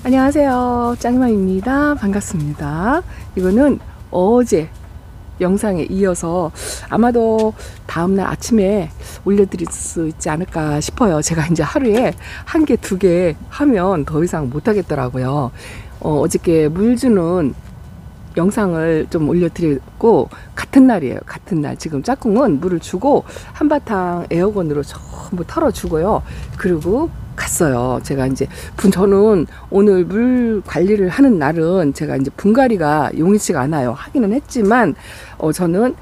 안녕하세요, 짱맘입니다. 반갑습니다. 이거는 어제 영상에 이어서 아마도 다음날 아침에 올려드릴 수 있지 않을까 싶어요. 제가 이제 하루에 한 개, 두 개 하면 더 이상 못 하겠더라고요. 어저께 물 주는 영상을 좀 올려드리고, 같은 날이에요. 같은 날. 지금 짝꿍은 물을 주고 한바탕 에어건으로 전부 털어주고요. 그리고 갔어요. 제가 이제 저는 오늘 물 관리를 하는 날은 제가 이제 분갈이가 용이치가 않아요. 하기는 했지만 저는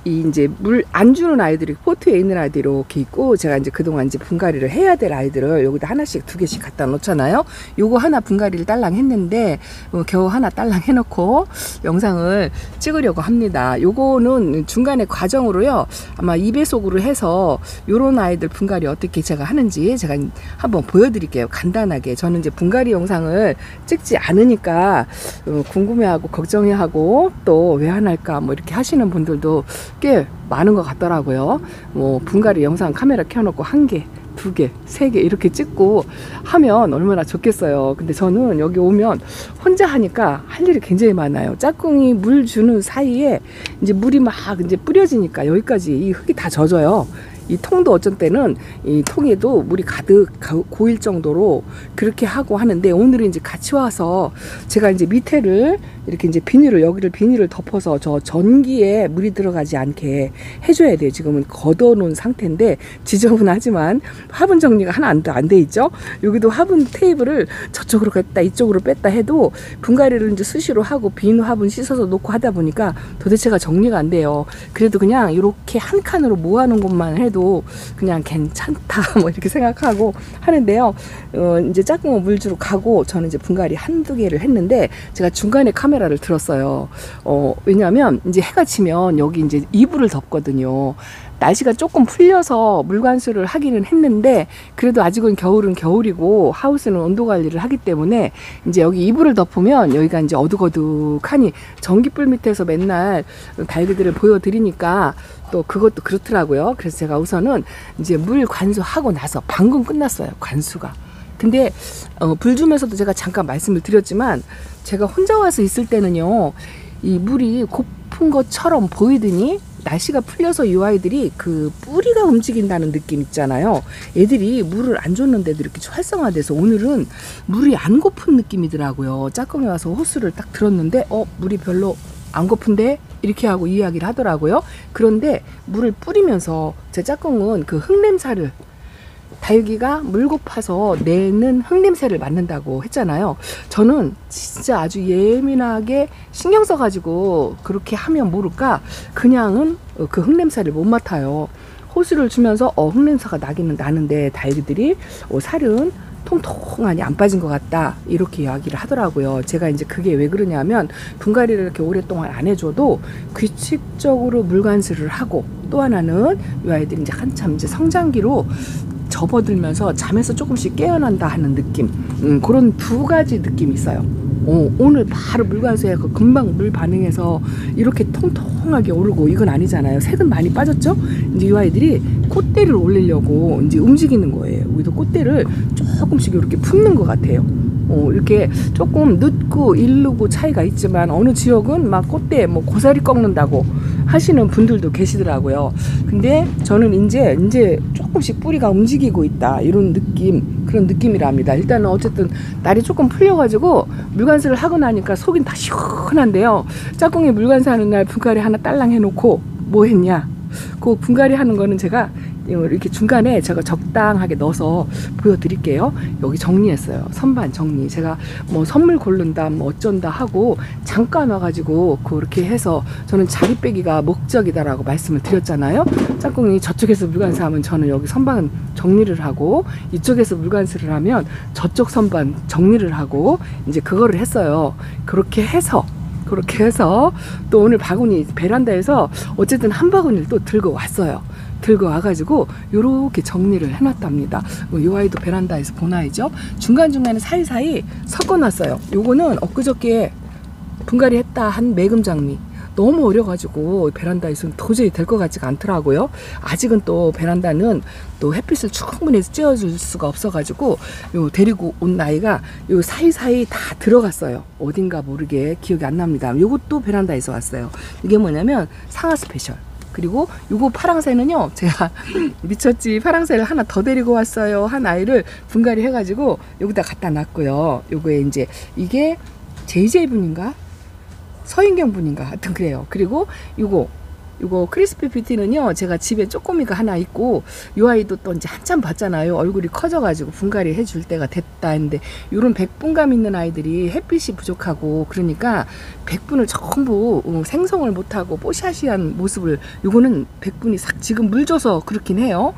이제 물 안 주는 아이들이 포트에 있는 아이들이 이렇게 있고, 제가 이제 그동안 이제 분갈이를 해야 될 아이들을 여기다 하나씩, 두 개씩 갖다 놓잖아요. 요거 하나 분갈이를 딸랑 했는데 겨우 하나 딸랑 해놓고 영상을 찍으려고 합니다. 요거는 중간에 과정으로요, 아마 2배속으로 해서 요런 아이들 분갈이 어떻게 제가 하는지 제가 한번 보여드릴게요. 간단하게. 저는 이제 분갈이 영상을 찍지 않으니까 궁금해하고 걱정해하고 또 왜 안 할까 뭐 이렇게 하시는 분들도 꽤 많은 것 같더라고요. 뭐 분갈이 영상 카메라 켜놓고 한 개, 두 개, 세 개 이렇게 찍고 하면 얼마나 좋겠어요. 근데 저는 여기 오면 혼자 하니까 할 일이 굉장히 많아요. 짝꿍이 물 주는 사이에 이제 물이 막 이제 뿌려지니까 여기까지 이 흙이 다 젖어요. 이 통도 어쩐 때는 이 통에도 물이 가득 고일 정도로 그렇게 하고 하는데, 오늘은 이제 같이 와서 제가 이제 밑에를 이렇게 이제 여기를 비닐을 덮어서 저 전기에 물이 들어가지 않게 해줘야 돼요. 지금은 걷어놓은 상태인데 지저분하지만 화분 정리가 하나 안 돼 있죠. 여기도 화분 테이블을 저쪽으로 뺐다 이쪽으로 뺐다 해도 분갈이를 이제 수시로 하고 빈 화분 씻어서 놓고 하다 보니까 도대체가 정리가 안 돼요. 그래도 그냥 이렇게 한 칸으로 모아놓은 것만 해도 그냥 괜찮다 뭐 이렇게 생각하고 하는데요. 이제 짝꿍은 물 주러 가고 저는 이제 분갈이 한두 개를 했는데, 제가 중간에 카메라를 들었어요. 왜냐하면 이제 해가 지면 여기 이제 이불을 덮거든요. 날씨가 조금 풀려서 물관수를 하기는 했는데, 그래도 아직은 겨울은 겨울이고 하우스는 온도 관리를 하기 때문에 이제 여기 이불을 덮으면 여기가 이제 어둑어둑하니 전기불 밑에서 맨날 달기들을 보여드리니까 또 그것도 그렇더라고요. 그래서 제가 우선은 이제 물 관수하고 나서 방금 끝났어요, 관수가. 근데 불 주면서도 제가 잠깐 말씀을 드렸지만, 제가 혼자 와서 있을 때는요, 이 물이 고픈 것처럼 보이더니 날씨가 풀려서 이 아이들이 그 뿌리가 움직인다는 느낌 있잖아요. 애들이 물을 안 줬는데도 이렇게 활성화돼서 오늘은 물이 안 고픈 느낌이더라고요. 짝꿍이 와서 호수를 딱 들었는데 물이 별로 안 고픈데 이렇게 하고 이야기를 하더라고요. 그런데 물을 뿌리면서 제 짝꿍은 그 흙냄새를, 달기가 물 고파서 내는 흙냄새를 맡는다고 했잖아요. 저는 진짜 아주 예민하게 신경 써가지고 그렇게 하면 모를까 그냥은 그 흙냄새를 못 맡아요. 호수를 주면서 흙냄새가 나기는 나는데 달기들이 살은 통통하니 안 빠진 것 같다 이렇게 이야기를 하더라고요. 제가 이제 그게 왜 그러냐면, 분갈이를 이렇게 오랫동안 안 해줘도 규칙적으로 물관수를 하고, 또 하나는 이 아이들이 이제 한참 이제 성장기로 접어들면서 잠에서 조금씩 깨어난다 하는 느낌, 그런 두 가지 느낌이 있어요. 오늘 바로 물관수해서 금방 물 반응해서 이렇게 통통하게 오르고 이건 아니잖아요. 색은 많이 빠졌죠. 이제 이 아이들이 꽃대를 올리려고 이제 움직이는 거예요. 우리도 꽃대를 조금씩 이렇게 품는 것 같아요. 이렇게 조금 늦고 일르고 차이가 있지만, 어느 지역은 막 꽃대 뭐 고사리 꺾는다고 하시는 분들도 계시더라고요. 근데 저는 이제 조금씩 뿌리가 움직이고 있다 이런 느낌, 그런 느낌이랍니다. 일단은 어쨌든 날이 조금 풀려가지고 물관수를 하고 나니까 속이 다 시원한데요. 짝꿍이 물관수하는 날 분갈이 하나 딸랑 해놓고 뭐 했냐, 그 분갈이 하는 거는 제가 이렇게 중간에 제가 적당하게 넣어서 보여드릴게요. 여기 정리했어요. 선반 정리. 제가 뭐 선물 고른다 뭐 어쩐다 하고 잠깐 와가지고 그렇게 해서, 저는 자리 빼기가 목적이다라고 말씀을 드렸잖아요. 짝꿍이 저쪽에서 물관수 하면 저는 여기 선반 정리를 하고, 이쪽에서 물관수를 하면 저쪽 선반 정리를 하고, 이제 그거를 했어요. 그렇게 해서 또 오늘 바구니 베란다에서 어쨌든 한 바구니를 또 들고 왔어요. 들고 와가지고 요렇게 정리를 해놨답니다. 요 아이도 베란다에서 본 아이죠. 중간중간에 사이사이 섞어놨어요. 요거는 엊그저께 분갈이 했다 한 매금장미, 너무 어려가지고 베란다에서는 도저히 될 것 같지가 않더라고요. 아직은 또 베란다는 또 햇빛을 충분히 쬐어줄 수가 없어가지고 요 데리고 온 아이가 요 사이사이 다 들어갔어요. 어딘가 모르게 기억이 안 납니다. 요것도 베란다에서 왔어요. 이게 뭐냐면 상하 스페셜. 그리고 요거 파랑새는요, 제가 미쳤지 파랑새를 하나 더 데리고 왔어요. 한 아이를 분갈이 해가지고 여기다 갖다 놨고요. 요거에 이제 이게 JJ 분인가 서인경 분인가 하여튼 그래요. 그리고 요거 크리스피 뷰티는요, 제가 집에 쪼꼬미가 하나 있고 요 아이도 또 이제 한참 봤잖아요. 얼굴이 커져가지고 분갈이 해줄 때가 됐다 했는데, 요런 백분감 있는 아이들이 햇빛이 부족하고 그러니까 백분을 전부 생성을 못하고 뽀샤시한 모습을, 요거는 백분이 싹 지금 물 줘서 그렇긴 해요.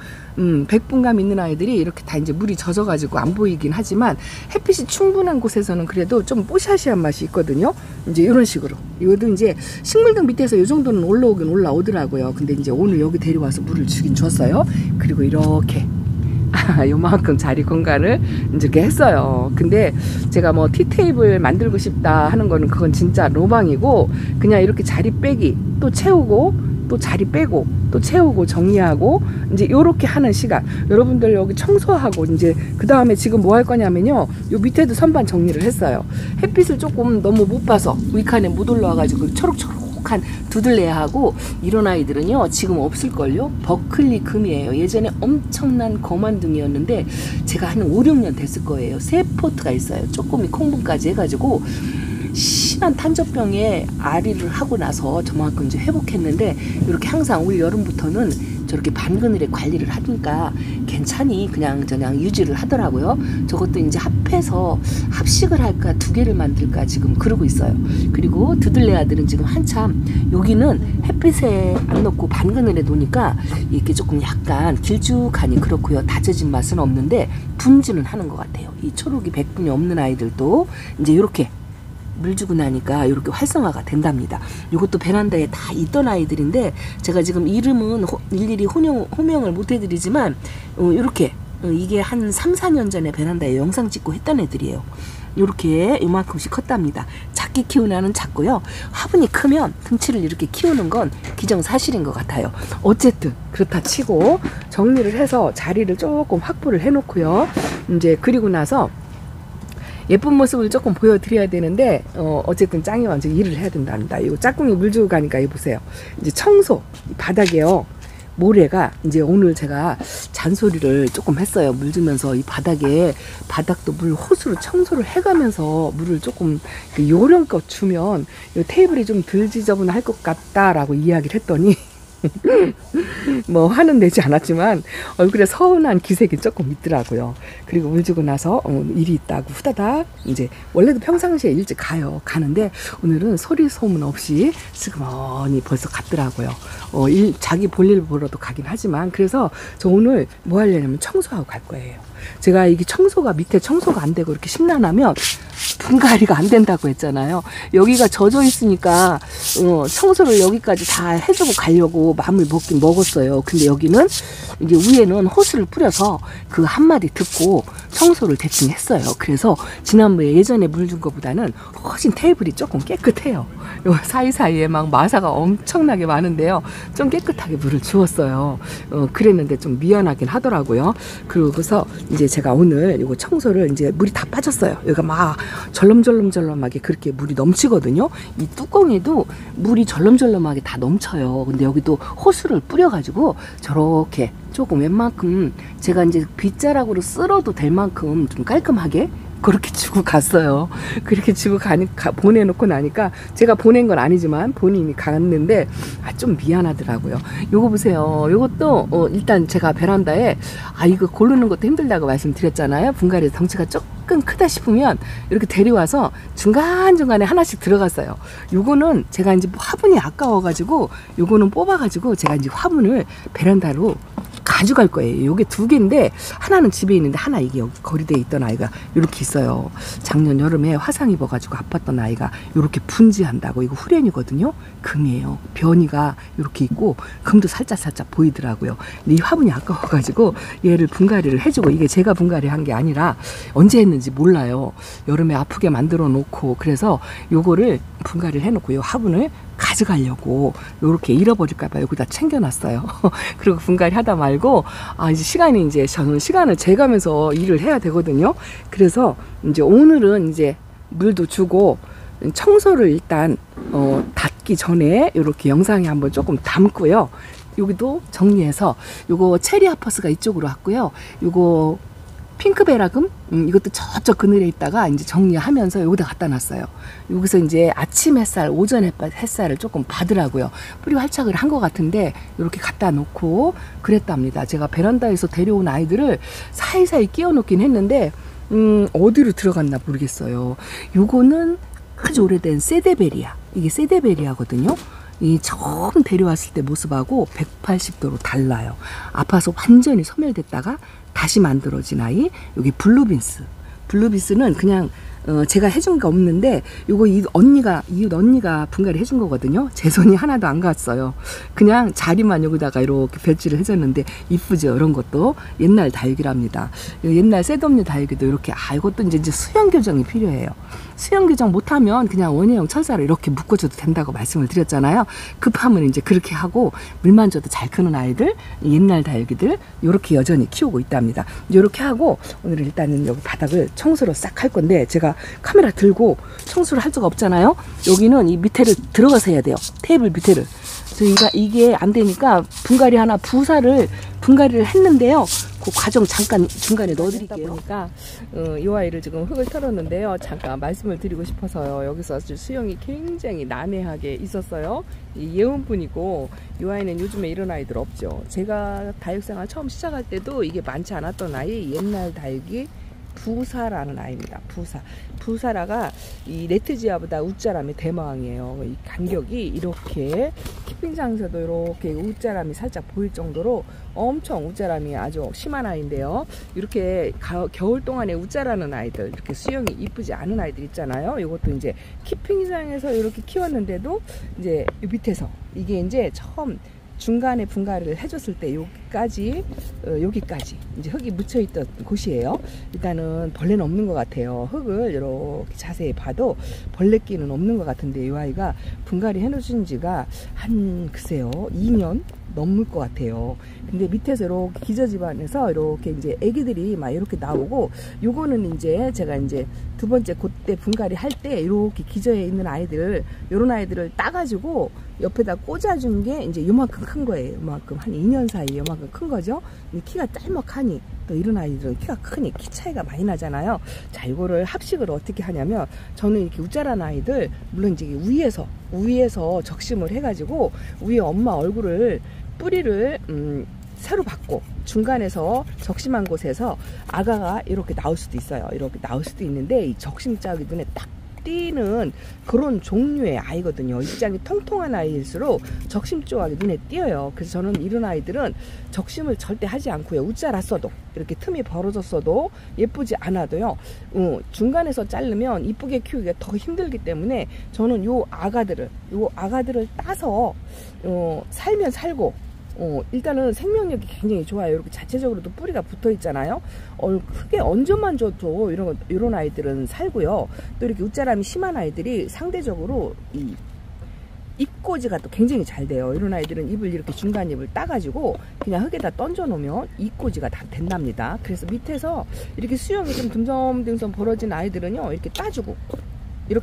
백분감 있는 아이들이 이렇게 다 이제 물이 젖어가지고 안 보이긴 하지만 햇빛이 충분한 곳에서는 그래도 좀 뽀샤시한 맛이 있거든요. 이제 이런 식으로. 이것도 이제 식물등 밑에서 이 정도는 올라오긴 올라오더라고요. 근데 이제 오늘 여기 데려와서 물을 주긴 줬어요. 그리고 이렇게 요만큼 자리 공간을 이렇게 했어요. 근데 제가 뭐 티테이블 만들고 싶다 하는 거는 그건 진짜 로망이고, 그냥 이렇게 자리 빼기 또 채우고 또 자리 빼고 또 채우고 정리하고 이제 요렇게 하는 시간. 여러분들 여기 청소하고 이제 그 다음에 지금 뭐 할 거냐면요, 요 밑에도 선반 정리를 했어요. 햇빛을 조금 너무 못 봐서 위칸에 못 올라와 가지고 초록초록한 두들레하고, 이런 아이들은요 지금 없을걸요. 버클리 금이에요. 예전에 엄청난 거만둥이였는데 제가 한 5, 6년 됐을 거예요. 새 포트가 있어요. 쪼꼬미 콩분까지 해가지고 심한 탄저병에 아리를 하고 나서 저만큼 이제 회복했는데, 이렇게 항상 올 여름부터는 저렇게 반그늘에 관리를 하니까 괜찮이 그냥 유지를 하더라고요. 저것도 이제 합해서 합식을 할까 2개를 만들까 지금 그러고 있어요. 그리고 드들레 아들은 지금 한참, 여기는 햇빛에 안 놓고 반그늘에 놓으니까 이렇게 조금 약간 길쭉하니 그렇고요. 다져진 맛은 없는데 분지는 하는 것 같아요. 이 초록이 백분이 없는 아이들도 이제 이렇게 물 주고 나니까 이렇게 활성화가 된답니다. 이것도 베란다에 다 있던 아이들인데 제가 지금 이름은 일일이 호명을 못 해드리지만 이렇게 이게 한 3, 4년 전에 베란다에 영상 찍고 했던 애들이에요. 이렇게 이만큼씩 컸답니다. 작게 키우는 애는 작고요. 화분이 크면 등치를 이렇게 키우는 건 기정사실인 것 같아요. 어쨌든 그렇다 치고 정리를 해서 자리를 조금 확보를 해놓고요. 이제 그리고 나서 예쁜 모습을 조금 보여드려야 되는데 어쨌든 짱이 완전 일을 해야 된답니다. 이거 짝꿍이 물 주고 가니까 이거 보세요. 이제 청소 바닥에요. 모래가 이제 오늘 제가 잔소리를 조금 했어요. 물 주면서 이 바닥도 물 호수로 청소를 해가면서 물을 조금 요령껏 주면 이 테이블이 좀 덜 지저분할 것 같다라고 이야기를 했더니 뭐 화는 내지 않았지만 얼굴에 서운한 기색이 조금 있더라고요. 그리고 물 주고 나서 일이 있다고 후다닥 이제 원래도 평상시에 일찍 가는데 오늘은 소리 소문 없이 스그머니 벌써 갔더라고요. 자기 볼일 보러도 가긴 하지만, 그래서 저 오늘 뭐 하려냐면 청소하고 갈 거예요. 제가 이게 밑에 청소가 안 되고 이렇게 심란하면 분갈이가 안 된다고 했잖아요. 여기가 젖어 있으니까 청소를 여기까지 다 해주고 가려고 마음을 먹긴 먹었어요. 근데 여기는 이제 위에는 호스를 뿌려서 그 한마디 듣고 청소를 대충 했어요. 그래서 지난번에 예전에 물 준 것보다는 훨씬 테이블이 조금 깨끗해요. 요 사이사이에 막 마사가 엄청나게 많은데요. 좀 깨끗하게 물을 주었어요. 그랬는데 좀 미안하긴 하더라고요. 그러고서 이제 제가 오늘 이거 청소를, 이제 물이 다 빠졌어요. 여기가 막 절름절름하게 그렇게 물이 넘치거든요. 이 뚜껑에도 물이 절름절름하게 다 넘쳐요. 근데 여기도 호스를 뿌려가지고 저렇게 조금 웬만큼 제가 이제 빗자락으로 쓸어도 될 만큼 좀 깔끔하게 그렇게 주고 갔어요. 그렇게 주고 보내놓고 나니까, 제가 보낸 건 아니지만 본인이 갔는데 좀 미안하더라고요. 요거 보세요. 요것도 일단 제가 베란다에 이거 고르는 것도 힘들다고 말씀드렸잖아요. 분갈이 덩치가 조금 크다 싶으면 이렇게 데려와서 중간중간에 하나씩 들어갔어요. 요거는 제가 이제 화분이 아까워가지고 요거는 뽑아가지고 제가 이제 화분을 베란다로 가져갈 거예요. 요게 2개인데 하나는 집에 있는데 하나 이게 여기 거리대에 있던 아이가 이렇게 있어요. 작년 여름에 화상 입어가지고 아팠던 아이가 이렇게 분지한다고. 이거 후렌이거든요. 금이에요. 변이가 이렇게 있고 금도 살짝 보이더라고요. 근데 이 화분이 아까워가지고 얘를 분갈이를 해주고, 이게 제가 분갈이 한 게 아니라 언제 했는지 몰라요. 여름에 아프게 만들어 놓고, 그래서 요거를 분갈이를 해놓고 요 화분을 가져가려고 이렇게 잃어버릴까봐 여기다 챙겨놨어요. 그리고 분갈이 하다 말고 이제 시간이 이제 저는 시간을 재가면서 일을 해야 되거든요. 그래서 이제 오늘은 이제 물도 주고 청소를 일단 닫기 전에 이렇게 영상에 한번 조금 담고요. 여기도 정리해서 요거 체리 하퍼스가 이쪽으로 왔고요. 요거 핑크베라금 이것도 저쪽 그늘에 있다가 이제 정리하면서 여기다 갖다 놨어요. 여기서 이제 아침 햇살, 오전 햇살을 조금 받으라고요. 뿌리 활착을 한 것 같은데 이렇게 갖다 놓고 그랬답니다. 제가 베란다에서 데려온 아이들을 사이사이 끼워 놓긴 했는데 어디로 들어갔나 모르겠어요. 요거는 아주 오래된 세데베리아. 이게 세데베리아거든요. 이 처음 데려왔을 때 모습하고 180도로 달라요. 아파서 완전히 소멸됐다가 다시 만들어진 아이. 여기 블루빈스. 블루빈스는 그냥 제가 해준 게 없는데 요거 이웃 언니가 분갈이 해준 거거든요. 제 손이 하나도 안 갔어요. 그냥 자리만 여기다가 이렇게 별지를 해줬는데 이쁘죠. 이런 것도 옛날 다육이랍니다. 옛날 셋업류 다육이도 이렇게 이것도 이제 수영 교정이 필요해요. 수영 교정 못하면 그냥 원예형 철사로 이렇게 묶어줘도 된다고 말씀을 드렸잖아요. 급하면 이제 그렇게 하고 물만 줘도 잘 크는 아이들, 옛날 다육이들 이렇게 여전히 키우고 있답니다. 이렇게 하고 오늘은 일단은 여기 바닥을 청소를 싹 할 건데 제가 카메라 들고 청소를 할 수가 없잖아요. 여기는 이 밑에를 들어가서 해야 돼요. 테이블 밑에를. 저희가 이게 안 되니까 분갈이를 했는데요. 그 과정 잠깐 중간에 넣어드릴게요. 보니까 이 아이를 지금 흙을 털었는데요. 잠깐 말씀을 드리고 싶어서요. 여기서 수영이 굉장히 난해하게 있었어요. 이 예원분이고 이 아이는 요즘에 이런 아이들 없죠. 제가 다육생활 처음 시작할 때도 이게 많지 않았던 아이, 옛날 다육이 부사라는 아이입니다. 부사라가 이 레트지아보다 웃자람이 대마왕이에요. 이 간격이 이렇게 키핑장에서도 이렇게 웃자람이 살짝 보일 정도로 엄청 웃자람이 아주 심한 아이인데요. 이렇게 겨울 동안에 웃자라는 아이들, 이렇게 수영이 이쁘지 않은 아이들 있잖아요. 이것도 이제 키핑장에서 이렇게 키웠는데도 이제 밑에서 이게 이제 처음 중간에 분갈이를 해줬을 때 여기까지 이제 흙이 묻혀있던 곳이에요. 일단은 벌레는 없는 것 같아요. 흙을 이렇게 자세히 봐도 벌레끼는 없는 것 같은데 이 아이가 분갈이 해놓으신 지가 글쎄요 2년 넘을 것 같아요. 근데 밑에서 이렇게 기저집안에서 이렇게 이제 애기들이 막 이렇게 나오고, 요거는 이제 제가 이제 두 번째 그때 분갈이 할 때 이렇게 기저에 있는 아이들, 요런 아이들을 따가지고 옆에다 꽂아준 게 이제 요만큼 큰 거예요. 요만큼 한 2년 사이에 요만큼 큰 거죠. 키가 짤막하니 또 이런 아이들은 키가 크니 키 차이가 많이 나잖아요. 자, 이거를 합식을 어떻게 하냐면, 저는 이렇게 우짜란 아이들, 물론 이제 위에서 적심을 해가지고 위에 엄마 얼굴을 뿌리를 새로 받고 중간에서 적심한 곳에서 아가가 이렇게 나올 수도 있어요. 이렇게 나올 수도 있는데 이 적심짝이 눈에 딱 띄는 그런 종류의 아이거든요. 입장이 통통한 아이일수록 적심 조각이 눈에 띄어요. 그래서 저는 이런 아이들은 적심을 절대 하지 않고요. 우짜랐어도 이렇게 틈이 벌어졌어도 예쁘지 않아도요. 중간에서 자르면 이쁘게 키우기가 더 힘들기 때문에 저는 요 아가들을 따서 살면 살고, 일단은 생명력이 굉장히 좋아요. 이렇게 자체적으로도 뿌리가 붙어 있잖아요. 크게 얹어만 줘도 이런 아이들은 살고요. 또 이렇게 웃자람이 심한 아이들이 상대적으로 이 잎꽂이가 또 굉장히 잘 돼요. 이런 아이들은 잎을 이렇게 중간 잎을 따가지고 그냥 흙에다 던져 놓으면 잎꽂이가 다 된답니다. 그래서 밑에서 이렇게 수영이 좀 듬성듬성 벌어진 아이들은요, 이렇게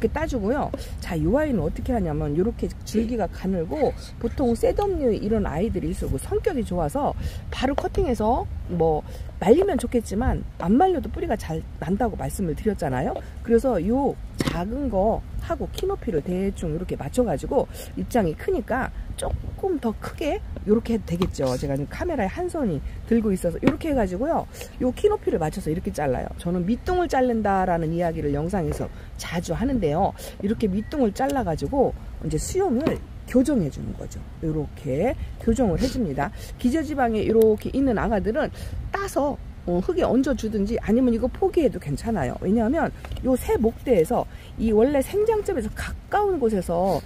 따주고요. 자, 이 아이는 어떻게 하냐면 이렇게 줄기가 가늘고, 보통 셋업류 이런 아이들이 있고 성격이 좋아서 바로 커팅해서 뭐 말리면 좋겠지만 안 말려도 뿌리가 잘 난다고 말씀을 드렸잖아요. 그래서 요 작은 거 하고 키 높이를 대충 이렇게 맞춰가지고, 입장이 크니까 조금 더 크게 이렇게 해도 되겠죠. 제가 지금 카메라에 한 손이 들고 있어서 이렇게 해가지고요, 요 키 높이를 맞춰서 이렇게 잘라요. 저는 밑둥을 자른다라는 이야기를 영상에서 자주 하는데요, 이렇게 밑둥을 잘라가지고 이제 수영을 교정해 주는 거죠. 이렇게 교정을 해줍니다. 기저지방에 이렇게 있는 아가들은 따서 흙에 얹어 주든지 아니면 이거 포기해도 괜찮아요. 왜냐하면 요 새 목대에서 이 원래 생장점에서 가까운 곳에서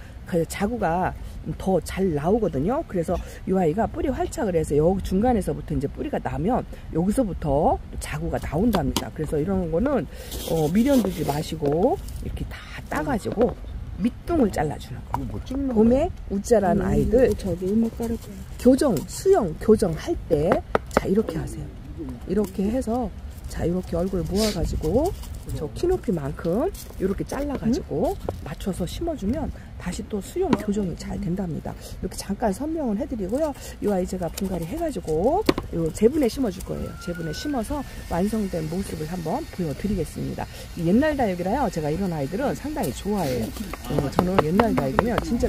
자구가 더 잘 나오거든요. 그래서 이 아이가 뿌리 활착을 해서 여기 중간에서부터 이제 뿌리가 나면 여기서부터 자구가 나온답니다. 그래서 이런 거는 미련 두지 마시고 이렇게 다 따가지고 밑둥을 잘라주는 거. 봄에 우짜란 아이들 저기 못 가를 거야. 교정, 수영 교정 할 때 자 이렇게 하세요. 이렇게 해서 자 이렇게 얼굴 모아가지고 저 키높이만큼 이렇게 잘라가지고 맞춰서 심어주면 다시 또 수영 교정이 잘 된답니다. 이렇게 잠깐 설명을 해드리고요. 이 아이 제가 분갈이 해가지고 요 제분에 심어줄 거예요. 제분에 심어서 완성된 모습을 한번 보여드리겠습니다. 옛날 다육이라요. 제가 이런 아이들은 상당히 좋아해요. 저는 옛날 다육이면 진짜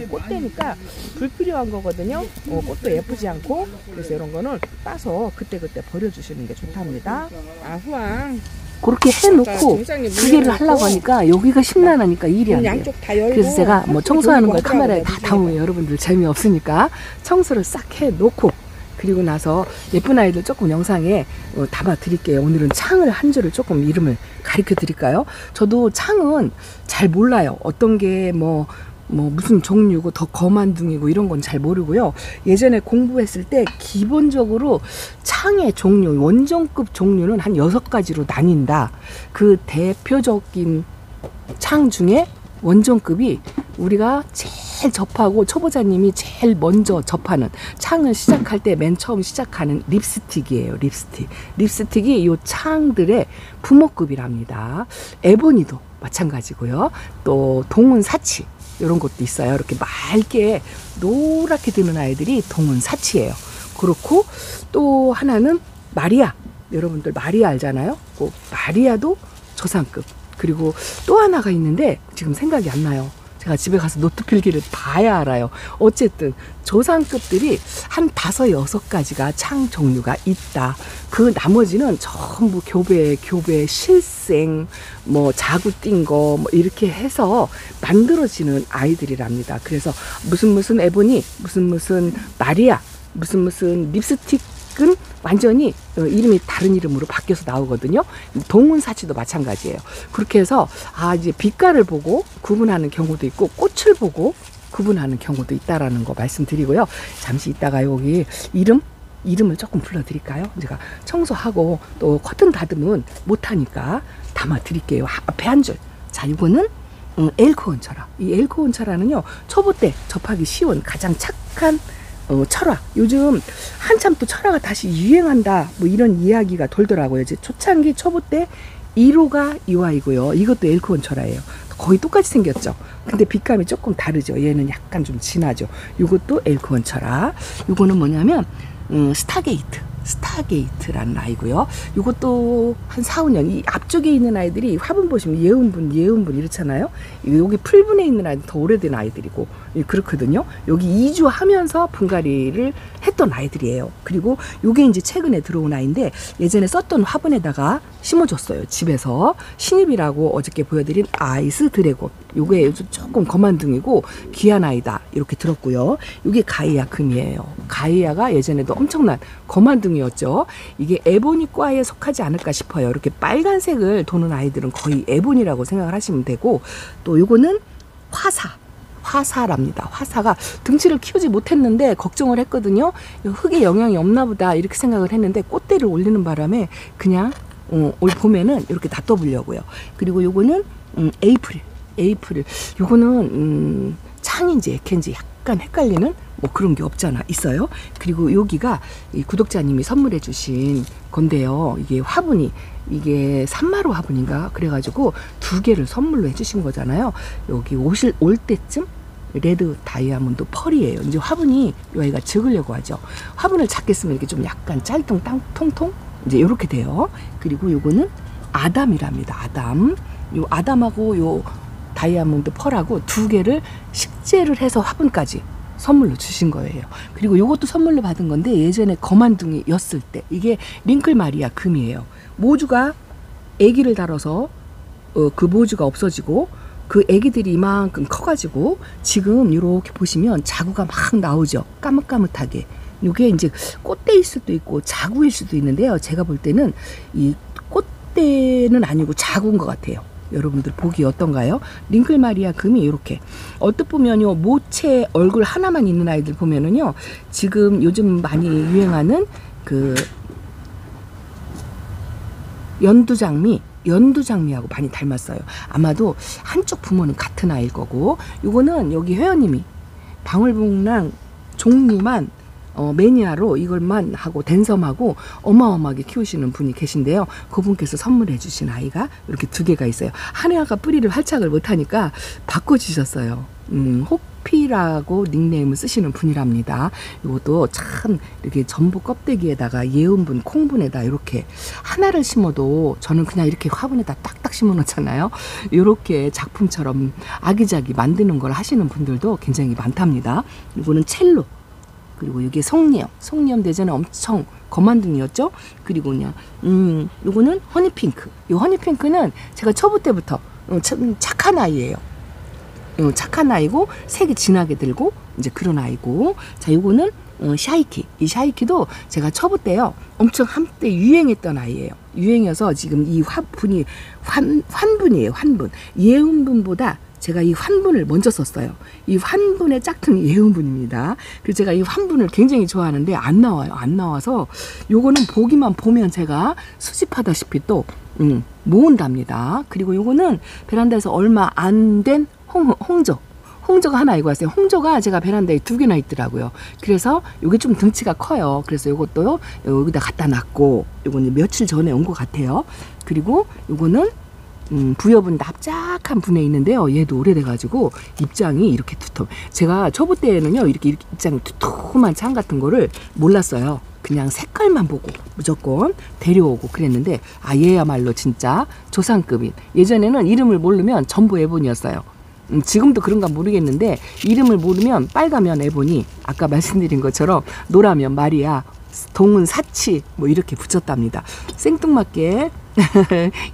꽃대니까 불필요한 거거든요. 꽃도 예쁘지 않고 그래서 이런 거는 따서 그때그때 버려주시는 게 좋답니다. 아, 후왕. 그렇게 해놓고 두 개를 하려고 하니까 여기가 심란하니까 일이 안 돼요. 양쪽 다 열고. 그래서 제가 뭐 청소하는 걸 카메라에 다 담으면 여러분들 재미없으니까 청소를 싹 해놓고 그리고 나서 예쁜 아이들 조금 영상에 담아 드릴게요. 오늘은 창을 한 줄을 조금 이름을 가르쳐 드릴까요? 저도 창은 잘 몰라요. 어떤 게 무슨 종류고 더 거만둥이고 이런 건 잘 모르고요. 예전에 공부했을 때 기본적으로 창의 종류, 원종급 종류는 한 6가지로 나뉜다. 그 대표적인 창 중에 원종급이 우리가 제일 접하고 초보자님이 제일 먼저 접하는 창을 시작할 때 맨 처음 시작하는 립스틱이에요. 립스틱이 이 창들의 부모급이랍니다. 에보니도 마찬가지고요. 또 동운사치 이런 것도 있어요. 이렇게 맑게 노랗게 드는 아이들이 동운사치예요. 그렇고 또 하나는 마리아. 여러분들 마리아 알잖아요. 마리아도 저상급. 그리고 또 하나가 있는데 지금 생각이 안 나요. 제가 집에 가서 노트 필기를 봐야 알아요. 어쨌든 조상급들이 한 5, 6가지가 창 종류가 있다. 그 나머지는 전부 교배, 실생, 자구 띈 거 이렇게 해서 만들어지는 아이들이랍니다. 그래서 무슨 에보니, 무슨 마리아, 무슨 립스틱은 완전히 이름이 다른 이름으로 바뀌어서 나오거든요. 동운사치도 마찬가지예요. 그렇게 해서 이제 빛깔을 보고 구분하는 경우도 있고 꽃을 보고 구분하는 경우도 있다라는 거 말씀드리고요. 잠시 있다가 여기 이름을 조금 불러드릴까요? 제가 청소하고 또 커튼 다듬은 못하니까 담아드릴게요. 앞에 한 줄. 자, 이거는 엘코온철화. 이 엘코온철화는요, 초보 때 접하기 쉬운 가장 착한 철화. 요즘 한참 또 철화가 다시 유행한다. 이런 이야기가 돌더라고요. 이제 초창기 초보 때 1호가 이 아이고요. 이것도 엘코온 철화예요. 거의 똑같이 생겼죠. 근데 빛감이 조금 다르죠. 얘는 약간 좀 진하죠. 이것도 엘코온 철화. 이거는 뭐냐면 스타게이트라는 아이고요. 이것도 한 4, 5년. 이 앞쪽에 있는 아이들이 화분 보시면 예은분 이렇잖아요. 여기 풀분에 있는 아이들 더 오래된 아이들이고 그렇거든요. 여기 이주하면서 분갈이를 했던 아이들이에요. 그리고 요게 이제 최근에 들어온 아이인데 예전에 썼던 화분에다가 심어줬어요. 집에서 신입이라고 어저께 보여드린 아이스 드래곤. 요게 조금 거만둥이고 귀한 아이다 이렇게 들었고요. 요게 가이아 금이에요. 가이아가 예전에도 엄청난 거만둥이였죠. 이게 에보니과에 속하지 않을까 싶어요. 이렇게 빨간색을 도는 아이들은 거의 에보니라고 생각을 하시면 되고, 또 요거는 화사랍니다. 화사가 등치를 키우지 못했는데 걱정을 했거든요. 흙에 영향이 없나 보다 이렇게 생각을 했는데 꽃대를 올리는 바람에 그냥 올 봄에는 이렇게 놔둬보려고요. 그리고 요거는 에이프릴. 요거는 창인지 액인지 약간 헷갈리는 그런 게 있어요. 그리고 여기가 이 구독자님이 선물해 주신 건데요. 이게 화분이 이게 산마루 화분인가 그래가지고 2개를 선물로 해주신 거잖아요. 여기 올 때쯤 레드 다이아몬드 펄이에요. 이제 화분이 이 아이가 적으려고 하죠. 화분을 작게 쓰면 이렇게 좀 약간 통통 이제 이렇게 돼요. 그리고 요거는 아담이랍니다. 요 아담하고 요 다이아몬드 펄하고 2개를 식재를 해서 화분까지 선물로 주신 거예요. 그리고 요것도 선물로 받은 건데 예전에 거만둥이였을 때 이게 링클 마리아 금이에요. 모주가 아기를 달아서 그 모주가 없어지고 그 아기들이 이만큼 커가지고 지금 이렇게 보시면 자구가 막 나오죠. 까뭇까뭇하게. 이게 이제 꽃대일 수도 있고 자구일 수도 있는데요. 제가 볼 때는 이 꽃대는 아니고 자구인 것 같아요. 여러분들 보기 어떤가요? 링클 마리아 금이 이렇게 어떻게 보면요, 모체 얼굴 하나만 있는 아이들 보면은요, 지금 요즘 많이 유행하는 그 연두장미 연두장미하고 많이 닮았어요. 아마도 한쪽 부모는 같은 아이일 거고, 요거는 여기 회원님이 방울복랑 종류만 매니아로 이걸만 하고 댄섬하고 어마어마하게 키우시는 분이 계신데요. 그분께서 선물해 주신 아이가 이렇게 2개가 있어요. 하나가 뿌리를 활착을 못하니까 바꿔주셨어요. 호피라고 닉네임을 쓰시는 분이랍니다. 이것도 참 이렇게 전복 껍데기에다가 예은분, 콩분에다 이렇게 하나를 심어도 저는 그냥 이렇게 화분에다 딱딱 심어 놓잖아요. 이렇게 작품처럼 아기자기 만드는 걸 하시는 분들도 굉장히 많답니다. 이거는 첼로. 그리고 이게 송리엄 대전에 엄청 거만둥이였죠. 그리고 그냥 요거는 허니핑크. 이 허니핑크는 제가 초보 때부터 착한 아이예요. 착한 아이고 색이 진하게 들고 이제 그런 아이고, 자 요거는 샤이키. 이 샤이키도 제가 초보 때요 엄청 한때 유행했던 아이예요. 유행해서 지금 이 화분이 환분이에요. 환분. 예은분보다 제가 이 환분을 먼저 썼어요. 이 환분의 짝퉁이 예은분입니다. 그래서 제가 이 환분을 굉장히 좋아하는데 안 나와요. 안 나와서 요거는 보기만 보면 제가 수집하다시피 또 모은답니다. 그리고 요거는 베란다에서 얼마 안 된 홍조가 하나 이고 왔어요. 홍조가 제가 베란다에 2개나 있더라고요. 그래서 요게 좀 등치가 커요. 그래서 요것도 여기다 갖다 놨고, 요거는 며칠 전에 온 것 같아요. 그리고 요거는 부여분 납작한 분에 있는데요. 얘도 오래돼가지고 입장이 이렇게 두툼. 제가 초보 때에는요 이렇게 입장이 두툼한 창 같은 거를 몰랐어요. 그냥 색깔만 보고 무조건 데려오고 그랬는데, 얘야말로 진짜 조상급인. 예전에는 이름을 모르면 전부 에본이었어요. 지금도 그런가 모르겠는데, 이름을 모르면 빨가면 에본이, 아까 말씀드린 것처럼 노라면 마리아, 동은 사치 뭐 이렇게 붙였답니다. 생뚱맞게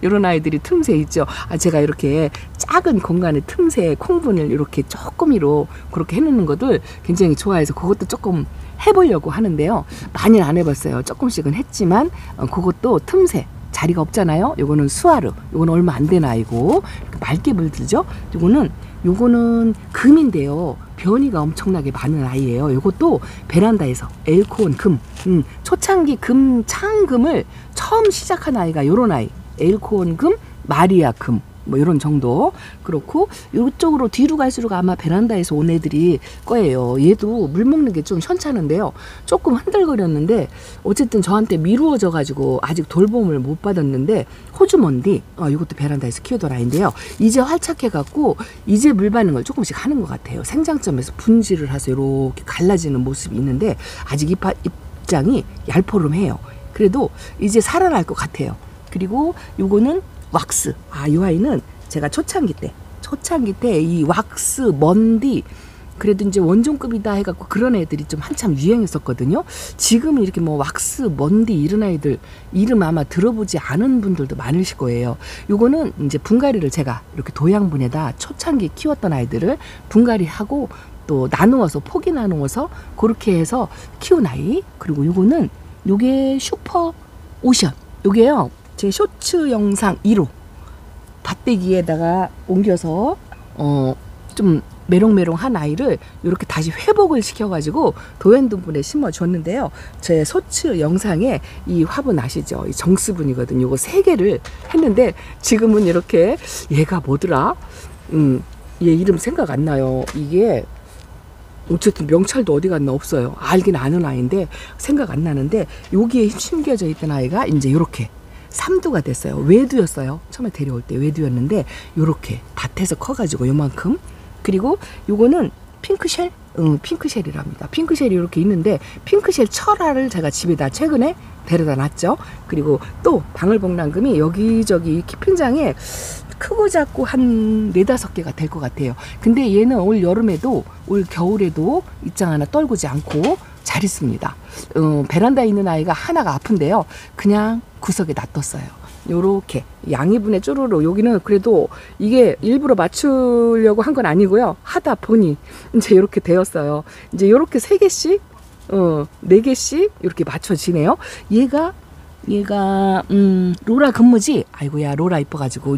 이런 아이들이 틈새 있죠. 제가 이렇게 작은 공간에 틈새에 콩분을 이렇게 조금이로 그렇게 해놓는 것들 굉장히 좋아해서 그것도 조금 해보려고 하는데요. 많이는 안 해봤어요. 조금씩은 했지만 그것도 틈새 자리가 없잖아요. 요거는 수아르, 요거는 얼마 안 된 아이고 맑게 물들죠. 요거는 금인데요. 변이가 엄청나게 많은 아이예요. 요것도 베란다에서 엘코온 금, 초창기 창금을 처음 시작한 아이가 요런 아이, 엘코온 금, 마리아 금, 뭐 이런 정도. 그렇고 이쪽으로 뒤로 갈수록 아마 베란다에서 온 애들이 거예요. 얘도 물 먹는 게 좀 현찮은데요. 조금 흔들거렸는데 어쨌든 저한테 미루어져 가지고 아직 돌봄을 못 받았는데, 호주먼디, 이것도 베란다에서 키우던 아이인데요. 이제 활착해 갖고 이제 물 받는 걸 조금씩 하는 것 같아요. 생장점에서 분질을 해서 이렇게 갈라지는 모습이 있는데 아직 입장이 얄포름해요. 그래도 이제 살아날 것 같아요. 그리고 요거는 왁스. 이 아이는 제가 초창기 때 이 왁스 먼디, 그래도 이제 원종급이다 해갖고 그런 애들이 좀 한참 유행했었거든요. 지금은 이렇게 뭐 왁스 먼디 이런 아이들 이름 아마 들어보지 않은 분들도 많으실 거예요. 요거는 이제 분갈이를 제가 이렇게 도양분에다 초창기 키웠던 아이들을 분갈이하고 또 나누어서 포기 나누어서 그렇게 해서 키운 아이. 그리고 요게 슈퍼 오션. 요게요 제 쇼츠 영상 1호 밭대기에다가 옮겨서 좀 메롱메롱한 아이를 이렇게 다시 회복을 시켜가지고 도연두분에 심어줬는데요. 제 쇼츠 영상에 이 화분 아시죠? 이 정스분이거든요. 요거 3개를 했는데 지금은 이렇게, 얘가 뭐더라? 얘 이름 생각 안 나요. 이게 어쨌든 명찰도 어디 갔나 없어요. 알긴 아는 아이인데 생각 안 나는데, 여기에 심겨져 있던 아이가 이제 이렇게 3두가 됐어요. 외두였어요. 처음에 데려올 때 외두였는데 요렇게 밭에서 커가지고 요만큼. 그리고 요거는 핑크쉘? 핑크쉘이랍니다. 핑크쉘이 이렇게 있는데 핑크쉘 철화를 제가 집에다 최근에 데려다 놨죠. 그리고 또 방울복랑금이 여기저기 키핑장에 크고 작고 한 4-5개가 될 것 같아요. 근데 얘는 올 여름에도 올 겨울에도 입장 하나 떨구지 않고 잘 있습니다. 베란다에 있는 아이가 하나가 아픈데요. 그냥 구석에 놔뒀어요. 요렇게 양이분에 쪼르르. 여기는 그래도 이게 일부러 맞추려고 한 건 아니고요. 하다 보니 이제 이렇게 되었어요. 이제 요렇게 3개씩 4개씩 이렇게 맞춰지네요. 얘가 로라 근무지. 아이고야, 로라 이뻐가지고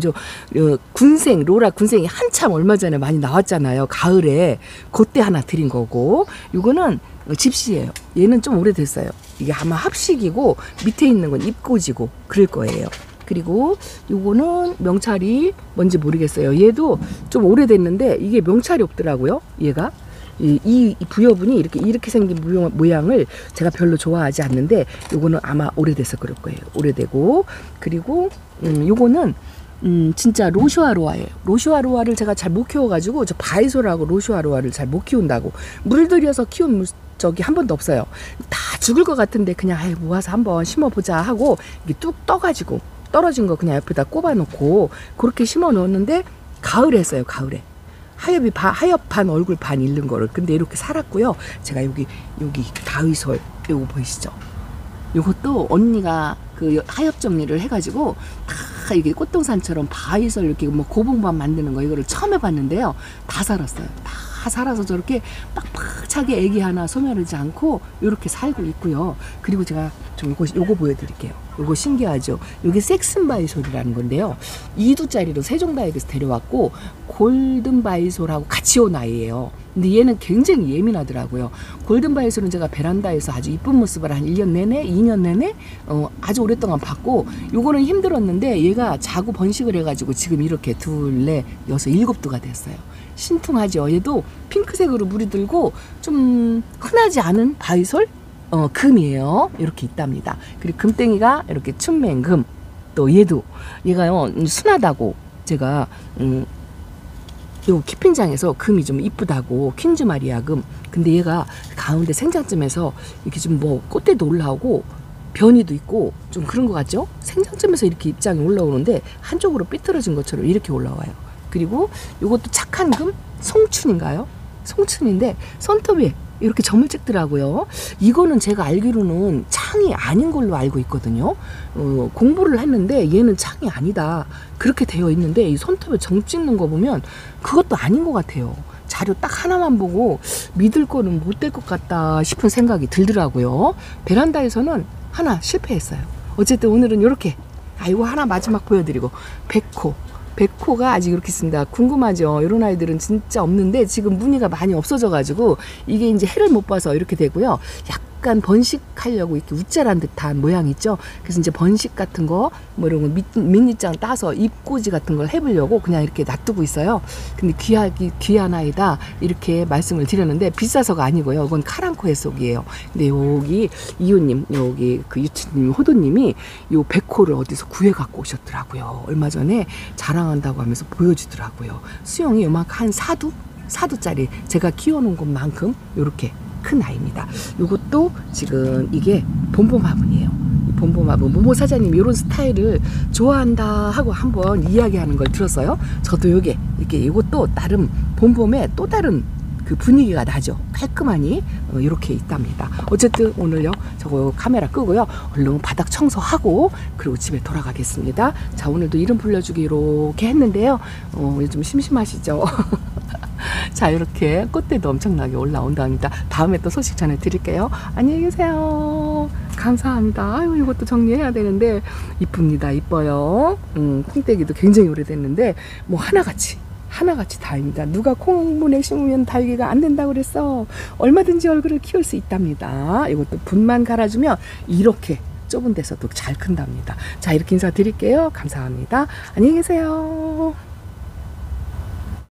로라 군생이 한참 얼마 전에 많이 나왔잖아요. 가을에. 그때 하나 드린 거고, 요거는 집시예요. 얘는 좀 오래됐어요. 이게 아마 합식이고 밑에 있는 건 잎꽂이고 그럴 거예요. 그리고 요거는 명찰이 뭔지 모르겠어요. 얘도 좀 오래됐는데 이게 명찰이 없더라고요. 얘가 이 부여분이 이렇게 생긴 모양을 제가 별로 좋아하지 않는데 요거는 아마 오래돼서 그럴 거예요. 오래되고 그리고 요거는 진짜 로슈아로아예요. 로슈아로아를 제가 잘 못 키워가지고 저 바이솔하고 로슈아로아를 잘 못 키운다고 물들여서 키운 적이 한 번도 없어요. 다 죽을 것 같은데 그냥 모아서 한번 심어보자 하고 이게 뚝 떠가지고 떨어진 거 그냥 옆에다 꼽아놓고 그렇게 심어 놓았는데 가을에 했어요. 가을에 하엽 반 얼굴 반 잃는 거를. 근데 이렇게 살았고요. 제가 여기 다위솔 요거 보이시죠? 요것도 언니가 그 하엽 정리를 해가지고 다 이게 꽃동산처럼 바위설 이렇게 뭐 고봉밥 만드는 거 이거를 처음 해봤는데요. 다 살았어요. 다 살아서 저렇게 빡빡차게 애기 하나 소멸하지 않고 이렇게 살고 있고요. 그리고 제가 좀 요거 보여드릴게요. 요거 신기하죠? 요게 섹슨바이솔이라는 건데요. 2두짜리로 세종다육에서 데려왔고 골든바이솔하고 같이 온 아이예요. 근데 얘는 굉장히 예민하더라고요. 골든바이솔은 제가 베란다에서 아주 이쁜 모습을 한 1년 내내, 2년 내내 아주 오랫동안 봤고 요거는 힘들었는데 얘가 자고 번식을 해가지고 지금 이렇게 둘, 넷, 여섯, 7두가 됐어요. 신통하죠. 얘도 핑크색으로 물이 들고 좀 흔하지 않은 바이솔 금이에요. 이렇게 있답니다. 그리고 금땡이가 이렇게 춘맹금. 또 얘가요 순하다고 제가 요 키핀장에서 금이 좀 이쁘다고 퀸즈 마리아 금. 근데 얘가 가운데 생장점에서 이렇게 좀 뭐 꽃대도 올라오고 변이도 있고 좀 그런 것 같죠? 생장점에서 이렇게 입장이 올라오는데 한쪽으로 삐뚤어진 것처럼 이렇게 올라와요. 그리고 요것도 착한 금? 송춘인가요? 송춘인데 손톱이 이렇게 점을 찍더라고요. 이거는 제가 알기로는 창이 아닌 걸로 알고 있거든요. 공부를 했는데 얘는 창이 아니다. 그렇게 되어 있는데 이 손톱에 점 찍는 거 보면 그것도 아닌 것 같아요. 자료 딱 하나만 보고 믿을 거는 못 될 것 같다 싶은 생각이 들더라고요. 베란다에서는 하나 실패했어요. 어쨌든 오늘은 이렇게 이거 하나 마지막 보여드리고 백호가 아직 이렇게 있습니다. 궁금하죠? 이런 아이들은 진짜 없는데 지금 무늬가 많이 없어져가지고 이게 이제 해를 못 봐서 이렇게 되고요. 약간 번식하려고 이렇게 우짜란 듯한 모양 있죠? 그래서 이제 번식 같은 거 뭐 이런 거 밑잎장 따서 잎꽂이 같은 걸 해보려고 그냥 이렇게 놔두고 있어요. 근데 귀한 아이다 이렇게 말씀을 드렸는데 비싸서가 아니고요. 이건 카랑코 해속이에요. 근데 여기 이호님, 여기 그 유치님, 호도님이 요 백호를 어디서 구해 갖고 오셨더라고요. 얼마 전에 자랑한다고 하면서 보여주더라고요. 수영이 요만큼 한 4두짜리 제가 키워놓은 것만큼 요렇게 큰 아이입니다. 요것도 지금 이게 봄봄화분이에요. 봄봄화분. 모모 사장님이 이런 스타일을 좋아한다 하고 한번 이야기하는 걸 들었어요. 저도 이렇게 이것도 나름 봄봄에 또 다른 그 분위기가 나죠. 깔끔하니 이렇게 있답니다. 어쨌든 오늘요 저거 카메라 끄고요 얼른 바닥 청소하고 그리고 집에 돌아가겠습니다. 자, 오늘도 이름 불러주기 이렇게 했는데요. 좀 심심하시죠? 자, 이렇게 꽃대도 엄청나게 올라온답니다. 다음에 또 소식 전해드릴게요. 안녕히 계세요. 감사합니다. 아유, 이것도 정리해야 되는데 이쁩니다. 이뻐요. 콩떼기도 굉장히 오래됐는데 뭐 하나같이 다입니다. 누가 콩문에 심으면 달기가 안 된다고 그랬어. 얼마든지 얼굴을 키울 수 있답니다. 이것도 분만 갈아주면 이렇게 좁은 데서도 잘 큰답니다. 자, 이렇게 인사드릴게요. 감사합니다. 안녕히 계세요.